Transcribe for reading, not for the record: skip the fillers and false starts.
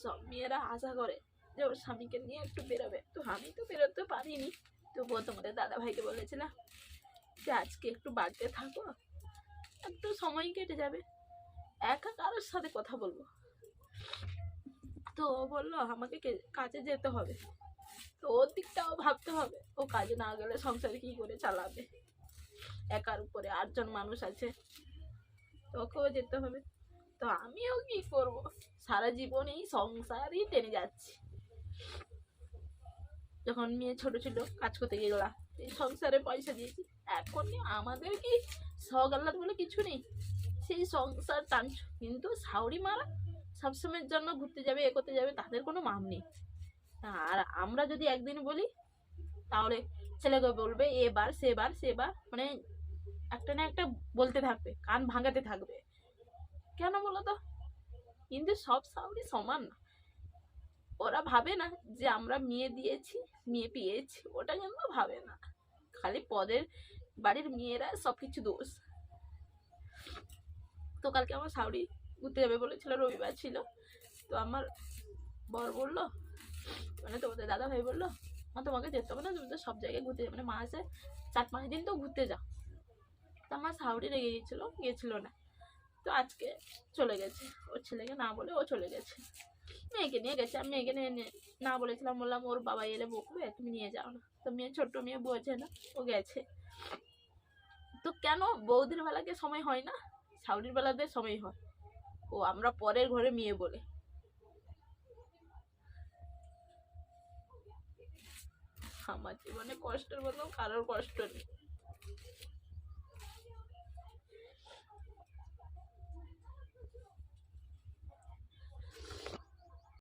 সব মেয়েরা আশা করে যে ওর স্বামীকে নিয়ে একটু বেরোবে, তো আমি তো বেরোতে পারিনি। তবুও তোমাদের দাদা ভাইকে বলেছিলাম যে আজকে একটু বাড়িতে থাকো, একটু সময় কেটে যাবে, একা কারোর সাথে কথা বলবো। তো ও বললো আমাকে কাজে যেতে হবে, তো ওর দিকটাও ভাবতে হবে, ও কাজে না গেলে সংসার কি করে চালাবে, একার উপরে 8জন মানুষ আছে, তো ওকেও যেতে হবে। তো আমিও কি করব, সারা জীবন এই সংসারই টেনে যাচ্ছি। যখন মেয়ে ছোট ছিল কাজ করতে গিয়ে গেলাম, এই সংসারে পয়সা দিয়েছি, এখন আমাদের কি শখ আহ্লাদ বলে কিছু নেই, সেই সংসার টানছ। কিন্তু শাউরি মারা সবসময়ের জন্য ঘুরতে যাবে, এ করতে যাবে, তাদের কোনো মাম নেই। আর আমরা যদি একদিন বলি তাহলে ছেলেকে বলবে এবার সেবার সেবার, মানে একটা না একটা বলতে থাকবে, কান ভাঙাতে থাকবে। কেন বলো তো? কিন্তু সব শাউরি সমান না। ওরা ভাবে না যে আমরা মেয়ে দিয়েছি, মেয়ে পেয়েছি, ওটা কিন্তু ভাবে না। খালি পদের বাড়ির মেয়েরা সবকিছু দোষ। তো কালকে আমার শাউরি ঘুরতে যাবে বলেছিল, রবিবার ছিল। তো আমার বর বললো, মানে তোমাদের দাদা ভাই বললো, মা তোমাকে যেতে হবে না, তুমি তো সব জায়গায় ঘুরতে যাবে, মানে মাসে 4-5 দিন তো ঘুরতে যাও। তো আমার শাউরি রেগে গেছিল না। তো আজকে চলে গেছে, ওর ছেলেকে না বলে ও চলে গেছে, মেয়েকে নিয়ে গেছে। আমি মেয়েকে নিয়ে না বলেছিলাম, বললাম ওর বাবা এলে বকবে, তুমি নিয়ে যাও না। তো মেয়ে ছোট্ট মেয়ে বোঝে না, ও গেছে। তো কেন বৌদির বেলাকে সময় হয় না, শাউরির বেলাতে সময় হয়? ও আমরা পরের ঘরে মেয়ে বলে। আমার জীবনে কষ্টের মতো কারোর কষ্ট নেই।